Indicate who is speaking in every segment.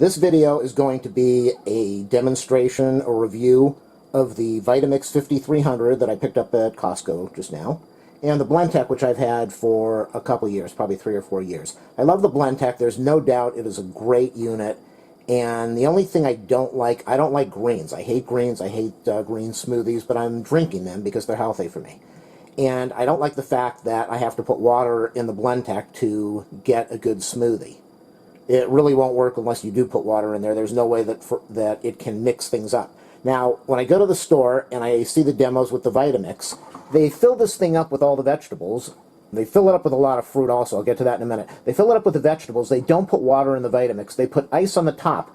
Speaker 1: This video is going to be a demonstration or review of the VITAMIX 5300 that I picked up at Costco just now, and the Blendtec, which I've had for a couple years, probably 3 or 4 years. I love the Blendtec. There's no doubt it is a great unit, and the only thing I don't like greens. I hate greens. I hate green smoothies, but I'm drinking them because they're healthy for me. And I don't like the fact that I have to put water in the Blendtec to get a good smoothie. It really won't work unless you do put water in there. There's no way that it can mix things up. Now, when I go to the store and I see the demos with the VITAMIX, they fill this thing up with all the vegetables. They fill it up with a lot of fruit also. I'll get to that in a minute. They fill it up with the vegetables. They don't put water in the VITAMIX. They put ice on the top.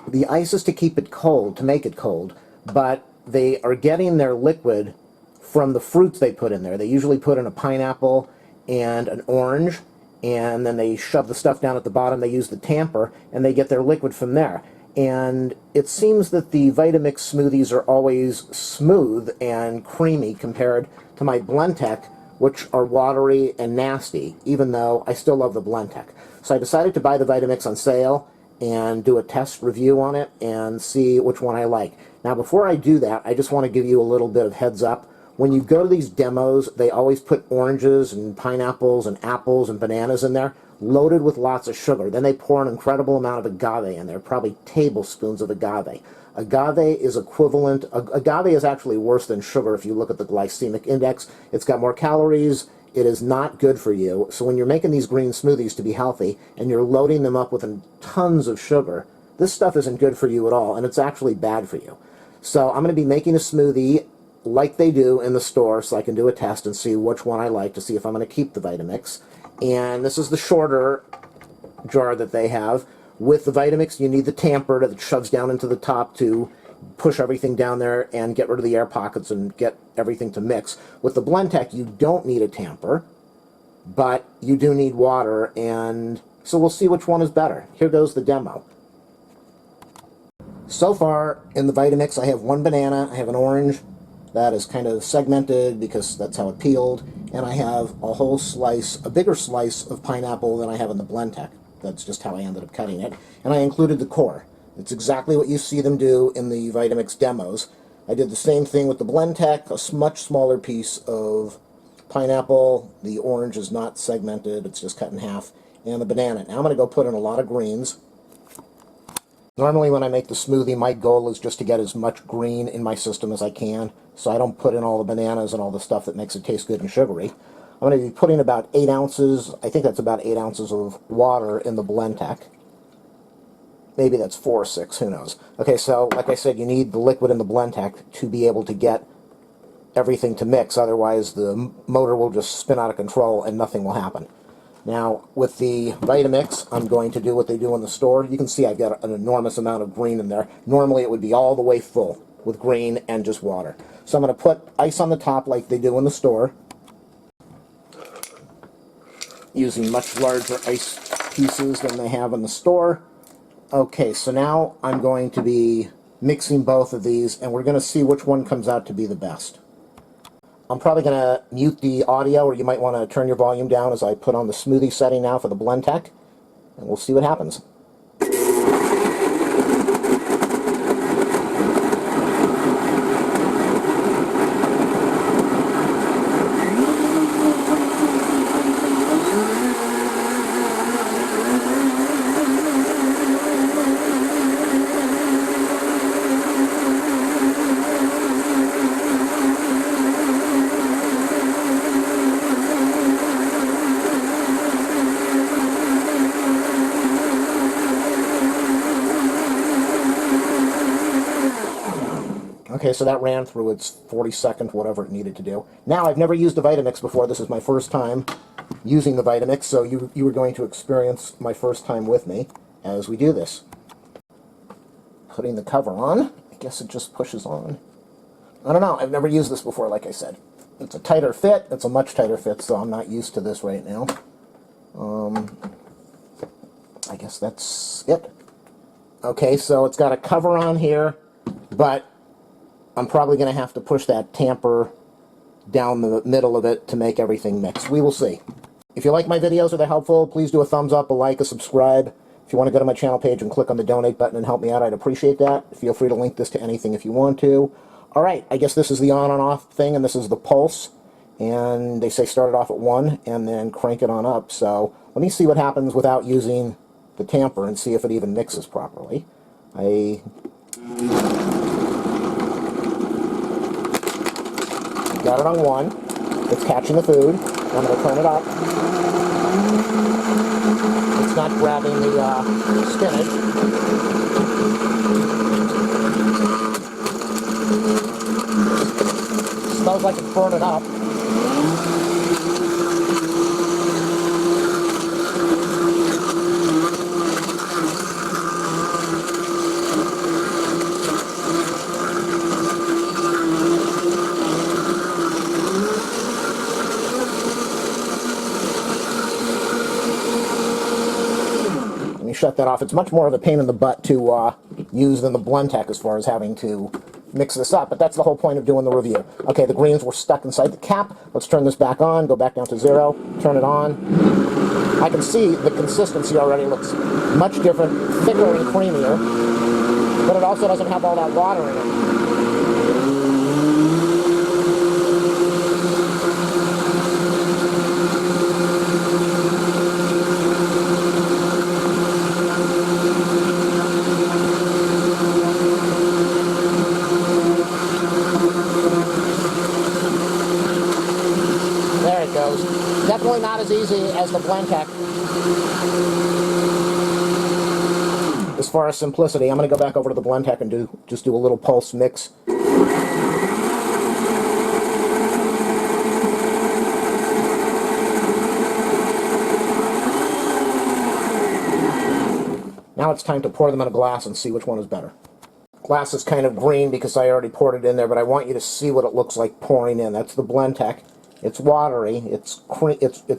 Speaker 1: The ice is to keep it cold, to make it cold, but they are getting their liquid from the fruits they put in there. They usually put in a pineapple and an orange, and then they shove the stuff down at the bottom. They use the tamper, and they get their liquid from there. And it seems that the VITAMIX smoothies are always smooth and creamy compared to my Blendtec, which are watery and nasty, even though I still love the Blendtec. So I decided to buy the VITAMIX on sale and do a test review on it and see which one I like. Now, before I do that, I just want to give you a little bit of heads up. When you go to these demos, they always put oranges and pineapples and apples and bananas in there, loaded with lots of sugar. Then they pour an incredible amount of agave in there, probably tablespoons of agave. Agave is equivalent, agave is actually worse than sugar if you look at the glycemic index. It's got more calories. It is not good for you. So when you're making these green smoothies to be healthy and you're loading them up with tons of sugar, this stuff isn't good for you at all, and it's actually bad for you. So I'm going to be making a smoothie like they do in the store, so I can do a test and see which one I like to see if I'm going to keep the VITAMIX. And this is the shorter jar that they have. With the VITAMIX, you need the tamper that shoves down into the top to push everything down there and get rid of the air pockets and get everything to mix. With the Blendtec, you don't need a tamper, but you do need water, and so we'll see which one is better. Here goes the demo. So far, in the VITAMIX, I have one banana, I have an orange, that is kind of segmented because that's how it peeled, and I have a whole slice, a bigger slice of pineapple than I have in the Blendtec. That's just how I ended up cutting it. And I included the core. It's exactly what you see them do in the VITAMIX demos. I did the same thing with the Blendtec, a much smaller piece of pineapple. The orange is not segmented, it's just cut in half, and the banana. Now I'm going to go put in a lot of greens. Normally when I make the smoothie, my goal is just to get as much green in my system as I can, so I don't put in all the bananas and all the stuff that makes it taste good and sugary. I'm going to be putting about 8 ounces, I think that's about 8 ounces of water in the Blendtec. Maybe that's 4 or 6, who knows. Okay, so like I said, you need the liquid in the Blendtec to be able to get everything to mix, otherwise the motor will just spin out of control and nothing will happen. Now, with the VITAMIX, I'm going to do what they do in the store. You can see I've got an enormous amount of green in there. Normally it would be all the way full with green and just water. So I'm going to put ice on the top like they do in the store, using much larger ice pieces than they have in the store. Okay, so now I'm going to be mixing both of these, and we're going to see which one comes out to be the best. I'm probably going to mute the audio, or you might want to turn your volume down as I put on the smoothie setting now for the Blendtec, and we'll see what happens. Okay, so that ran through its 40-second, whatever it needed to do. Now, I've never used the VITAMIX before. This is my first time using the VITAMIX, so you are going to experience my first time with me as we do this. Putting the cover on. I guess it just pushes on. I don't know. I've never used this before, like I said. It's a tighter fit. It's a much tighter fit, so I'm not used to this right now. I guess that's it. Okay, so it's got a cover on here, but I'm probably going to have to push that tamper down the middle of it to make everything mix. We will see. If you like my videos or they're helpful, please do a thumbs up, a like, a subscribe. If you want to go to my channel page and click on the donate button and help me out, I'd appreciate that. Feel free to link this to anything if you want to. All right, I guess this is the on and off thing, and this is the pulse. And they say start it off at 1 and then crank it on up. So let me see what happens without using the tamper and see if it even mixes properly. I got it on 1. It's catching the food. I'm going to turn it up. It's not grabbing the spinach. Smells like it's burning up. Let me shut that off. It's much more of a pain in the butt to use than the Blendtec as far as having to mix this up, but that's the whole point of doing the review. Okay, the greens were stuck inside the cap. Let's turn this back on, go back down to 0, turn it on. I can see the consistency already looks much different, thicker and creamier, but it also doesn't have all that water in it. There it goes. Definitely not as easy as the Blendtec. As far as simplicity, I'm going to go back over to the Blendtec and just do a little pulse mix. Now it's time to pour them in a glass and see which one is better. Glass is kind of green because I already poured it in there, but I want you to see what it looks like pouring in. That's the Blendtec. It's watery. It's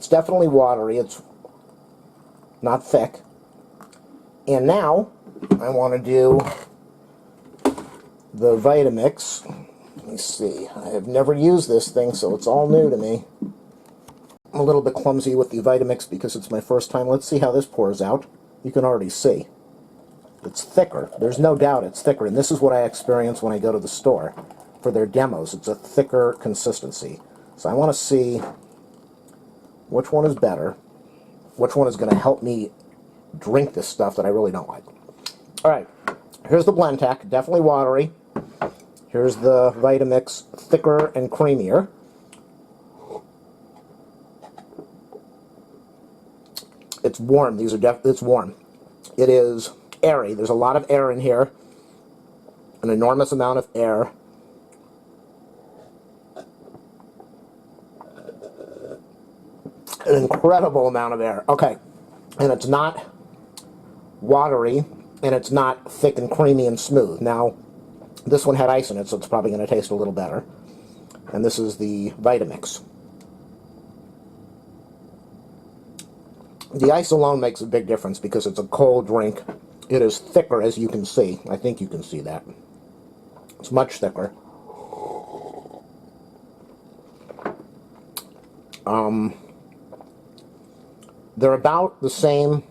Speaker 1: definitely watery. It's not thick. And now I want to do the VITAMIX. Let me see. I have never used this thing, so it's all new to me. I'm a little bit clumsy with the VITAMIX because it's my first time. Let's see how this pours out. You can already see. It's thicker. There's no doubt it's thicker, and this is what I experience when I go to the store for their demos. It's a thicker consistency. So I want to see which one is better, which one is going to help me drink this stuff that I really don't like. All right, here's the Blendtec, definitely watery. Here's the VITAMIX, thicker and creamier. It's warm. It's warm. It is airy. There's a lot of air in here, an enormous amount of air. An incredible amount of air. Okay, and it's not watery, and it's not thick and creamy and smooth. Now, this one had ice in it, so it's probably going to taste a little better. And this is the VITAMIX. The ice alone makes a big difference because it's a cold drink. It is thicker, as you can see. I think you can see that. It's much thicker. They're about the same.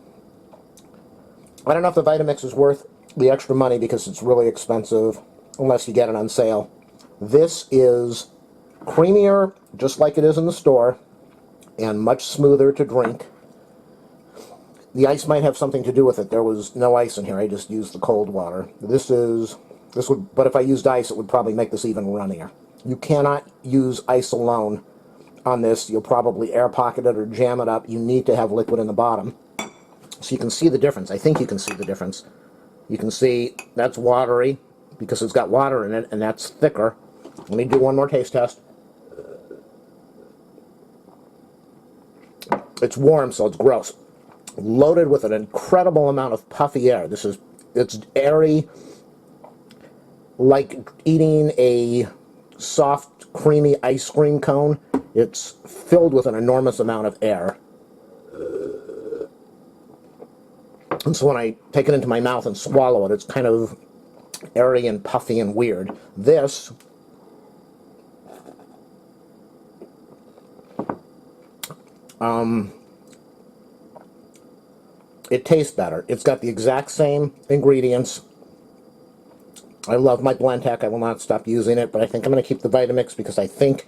Speaker 1: I don't know if the VITAMIX is worth the extra money because it's really expensive, unless you get it on sale. This is creamier, just like it is in the store, and much smoother to drink. The ice might have something to do with it. There was no ice in here. I just used the cold water. But if I used ice, it would probably make this even runnier. You cannot use ice alone on this. You'll probably air pocket it or jam it up. You need to have liquid in the bottom. So you can see the difference. I think you can see the difference. You can see that's watery because it's got water in it, and that's thicker. Let me do one more taste test. It's warm, so it's gross. Loaded with an incredible amount of puffy air. It's airy, like eating a soft, creamy ice cream cone. It's filled with an enormous amount of air. And so when I take it into my mouth and swallow it, it's kind of airy and puffy and weird. This it tastes better. It's got the exact same ingredients. I love my Blendtec. I will not stop using it, but I think I'm going to keep the VITAMIX because I think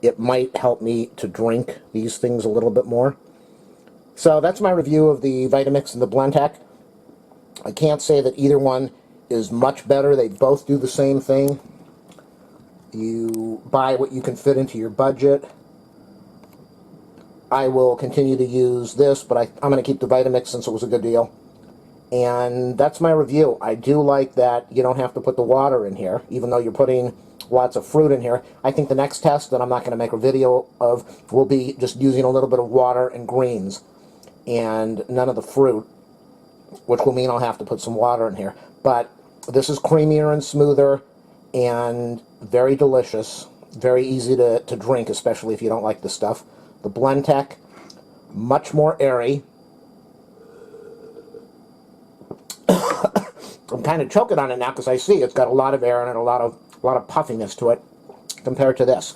Speaker 1: it might help me to drink these things a little bit more. So that's my review of the VITAMIX and the Blendtec. I can't say that either one is much better. They both do the same thing. You buy what you can fit into your budget. I will continue to use this, but I'm going to keep the VITAMIX since it was a good deal. And that's my review. I do like that you don't have to put the water in here, even though you're putting lots of fruit in here. I think the next test that I'm not going to make a video of will be just using a little bit of water and greens and none of the fruit, which will mean I'll have to put some water in here. But this is creamier and smoother and very delicious, very easy to drink, especially if you don't like the stuff. The Blendtec, much more airy. I'm kind of choking on it now because I see it's got a lot of air in it, a lot of puffiness to it compared to this.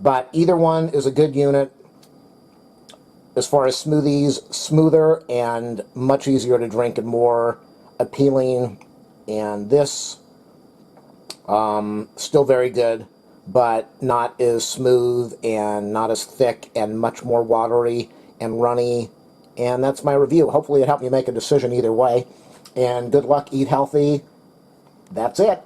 Speaker 1: But either one is a good unit. As far as smoothies, smoother and much easier to drink and more appealing. And this, still very good, but not as smooth and not as thick and much more watery and runny. And that's my review. Hopefully it helped me make a decision either way. And good luck, eat healthy. That's it.